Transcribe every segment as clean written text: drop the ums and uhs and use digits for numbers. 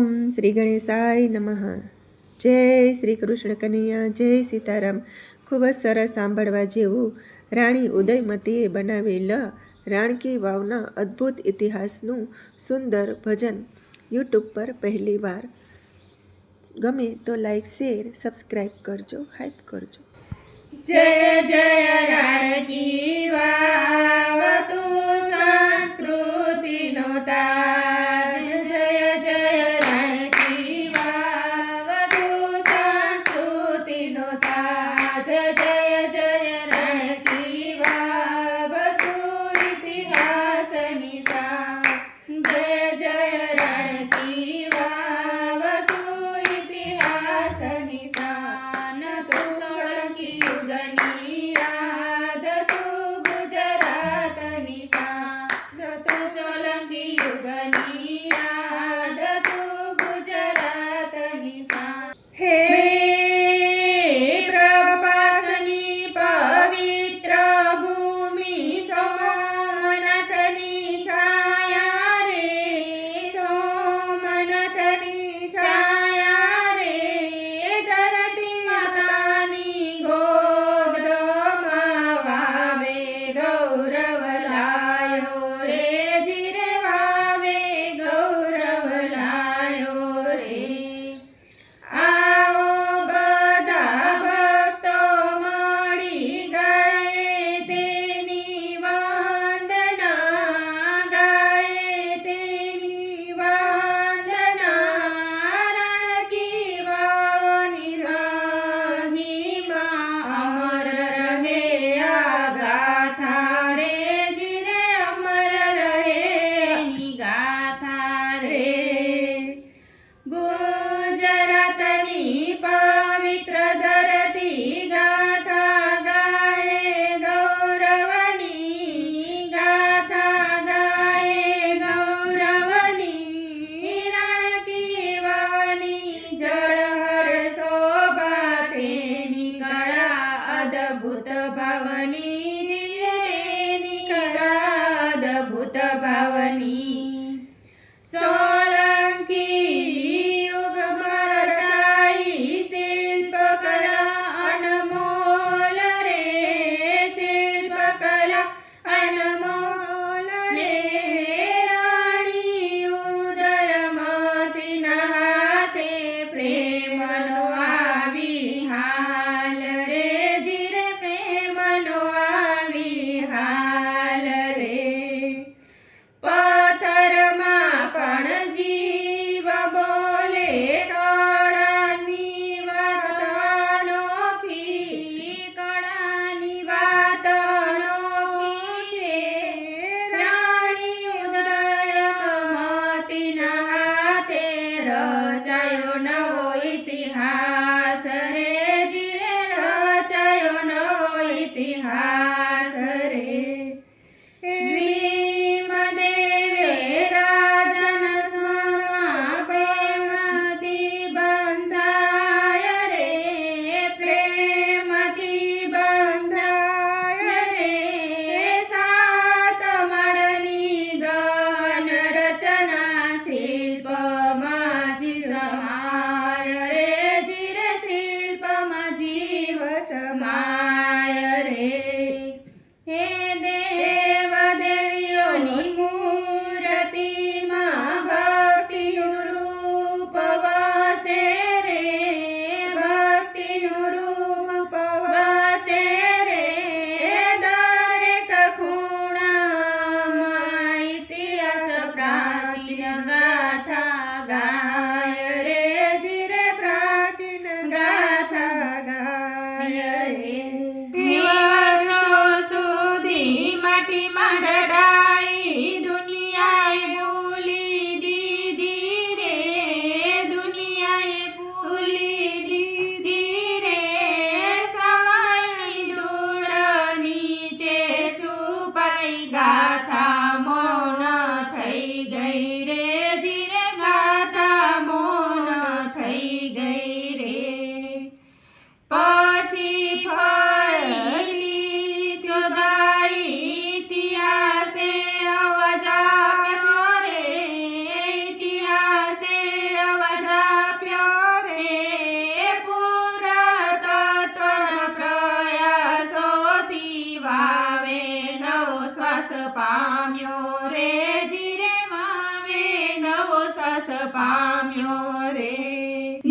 ઓમ શ્રી ગણેશાય નમઃ. જય શ્રી કૃષ્ણ કનૈયા, જય સીતારામ. ખૂબ જ સરસ સાંભળવા જેવું રાણી ઉદયમતીએ બનાવેલ રાણકી વાવના અદ્ભુત ઇતિહાસનું સુંદર ભજન યુટ્યુબ પર પહેલી વાર. ગમે તો લાઈક, શેર, સબસ્ક્રાઈબ કરજો, હાઈપ કરજો. જય જય રાણકી વાવ તું સંસ્કૃતિનો તાજ. જય જય રાણકી વાવ તું સંસ્કૃતિનો તાજ. જય જય રાણકી વાવ તું ઇતિહાસની સાર. જય જય રાણકી વાવ તું ઇતિહાસની શાન. તું સોલંકી યુગની યાદ તું ગુજરાતની શાન. તું સોલંકી યુગની યાદ તું ગુજરાતની શાન. હે પ્રભાસની પવિત્ર ભૂમિ સોમનાથની છાયા રે. સોમનાથની છાયા રે. ધરતી માતાની ગોદમાં વાવે ગૌરવ લાયો રે. જીરે વાવે ગૌરવ લાયો રે. આવો બધા ભક્તો મળી ગાયે તેની વંદના. ગાયે તેની વંદના. રાણકી વાવની મહિમા અમર રહે આ ગાથા રે. જીરે અમર રહે એની ગાથા રે. ગુજરાતની પવિત્ર ધરતી ગાથા ગાયે ગૌરવની. ગાથા ગાયે ગૌરવની. રાણકી વાવની ઝળહળ શોભા તેની કળા અદ્ભુત ભાવની. જીરેની કળા અદ્ભુત ભાવની. સોલંકી યુગમાં રચાઈ શિલ્પકલા અનમોલ રે. શિલ્પકલા અનમોલ રે. રાણી ઉદયમતીના હાથે પ્રેમનો આવી હાલ રે. જીરે પ્રેમનો આવી હાલ રે. પથ્થરમાં પણ જીવ બોલે કળાની વાત અનોખી. કળાની વાત અનોખી રે. રાણી ઉદયમતીના હાથે રચાયો નવો ઇતિહાસ રે. જીરે રચાયો નવો ઇતિહાસ રે. ભીમદેવે રાજન સ્મરણ પ્રેમથી બંધાય રે. પ્રેમથી બંધાય રે. સાત માળની ગહન રચના શિલ્પમાં જીવ સમાય રે. જીરે શિલ્પમાં જીવ સમાય રે. હે દેવ દેવીઓની મૂર્તિમાં ભક્તિનું રૂપ વસે રે. ભક્તિનું રૂપ વસે રે. દરેક ખૂણામાં ઇતિહાસ પ્રાચીન ગાથા ગાય રે. જીરે પ્રાચીન ગાથા ગાય રે. દિવસો સુધી માટીમાં ઢળાઈ દુનિયાએ ભૂલી દીધી રે. દુનિયાએ ભૂલી દીધી રે. સમયની ધૂળ નીચે છુપાઈ ગાથા મૌન થઈ ગઈ રે. જીરે ગાથા મૌન થઈ ગઈ રે. પછી ફરી શોધાઈ ઇતિહાસે અવાજ આવ્યો રે. ઇતિહાસે પામ્યો રે, જીરે વાવે નવો સાસ પામ્યો રે.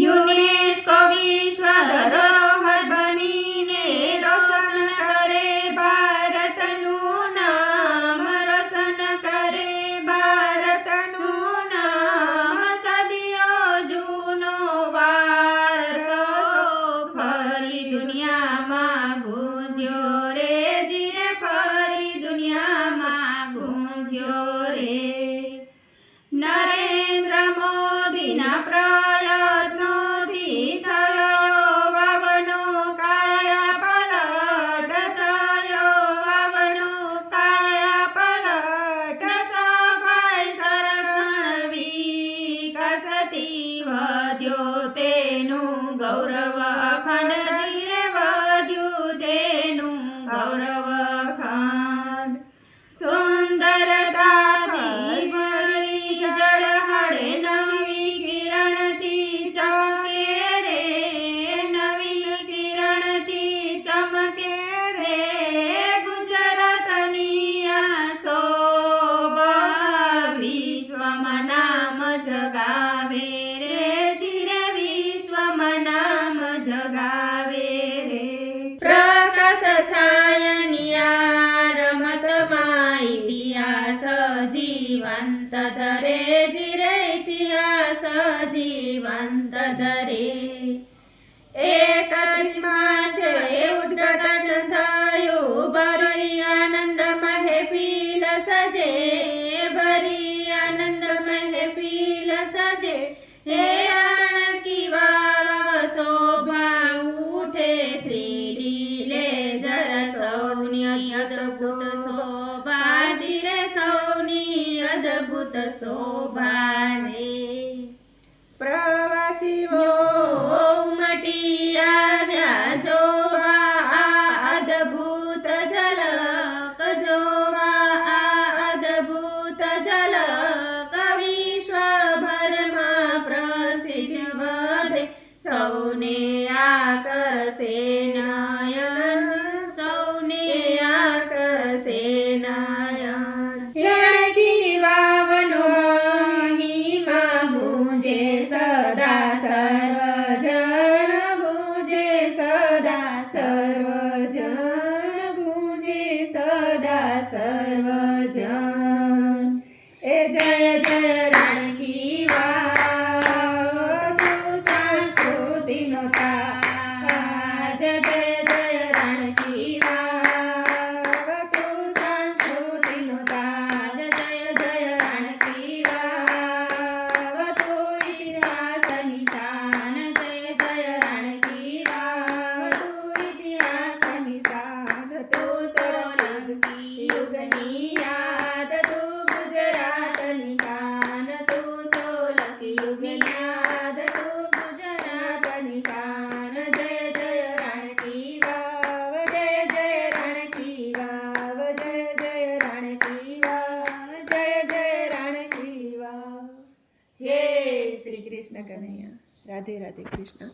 યુનેસ્કો વિશ્વ ધરોહર બનીને રોશન કરે ભારતનું નામ, રોશન કરે ભારતનું નામ. સદીઓ જૂનો વારસો ફરી દુનિયામાં ગુંજ્યો રે, જીરે ફરી દુનિયામાં ગુંજ્યો રે. નરેન્દ્ર મોદીના પ્રયત્નોથી થયો વાવનો કાયા પલટ, થયો વાવનો કાયા પલટ. સફાઈ સંરક્ષણ વિકાસથી વધ્યો તેનું ગૌરવ અખંડ, જીરે વધ્યું તેનું ગૌરવ અખંડ. સુંદરતાથી ભરી ઝળહળે નવી કિરણથી ચમકે રે, નવી કિરણથી ચમકે રે. ગુજરાતની આ શોભા વિશ્વમાં નામ જગાવે રે, જીરે વિશ્વમાં નામ જગાવે રે. પ્રકાશ છાયાની આ રમતમાં ઇતિહાસ જીવંત ધરે, જીરે ઇતિહાસ જીવંત ધરે. 31 માર્ચે ઉદ્ઘાટન થયું, ભરી આનંદ મહેફિલ સજે, ભરી આનંદ મહેફિલ સજે. હે રાણકી વાવ શોભા ઉઠે, 3D લેઝર સૌની અદ્ભુત શોભા, જીરે સૌની અદ્ભુત શોભા રે. પ્રવાસીઓ ઉમટી આવ્યા જોવા આ અદ્ભુત ઝલક, જોવા આ અદ્ભુત ઝલક. વિશ્વભરમાં પ્રસિદ્ધ વધે, સૌને આકર્ષે નયન, સૌને આકર્ષે નયન. રાણકી વાવનો મહિમા ગુંજે સદા સર્વજન, ગુંજે સદા સર્વજન, ગુંજે સદા સર્વજન. એ જય જય રાણકી વાવ, તું સંસ્કૃતિનો તાજ. જય જય રાણકી વાવ, તું સંસ્કૃતિનો તાજ. જય જય રાણકી વાવ, તું ઇતિહાસની શાન. જય જય રાણકી વાવ, તું ઇતિહાસની શાન. તું સોલંકી યુગની યાદ, તું ગુજરાતની શાન. તું સોલંકી યુગની યાદ, તું ગુજરાતની શાન. જય જય રાણકી વાવ, જય જય રાણકી વાવ, જય જય રાણકી વાવ, જય જય રાણકી વાવ. જય શ્રી કૃષ્ણ કનૈયા. રાધે રાધે કૃષ્ણ.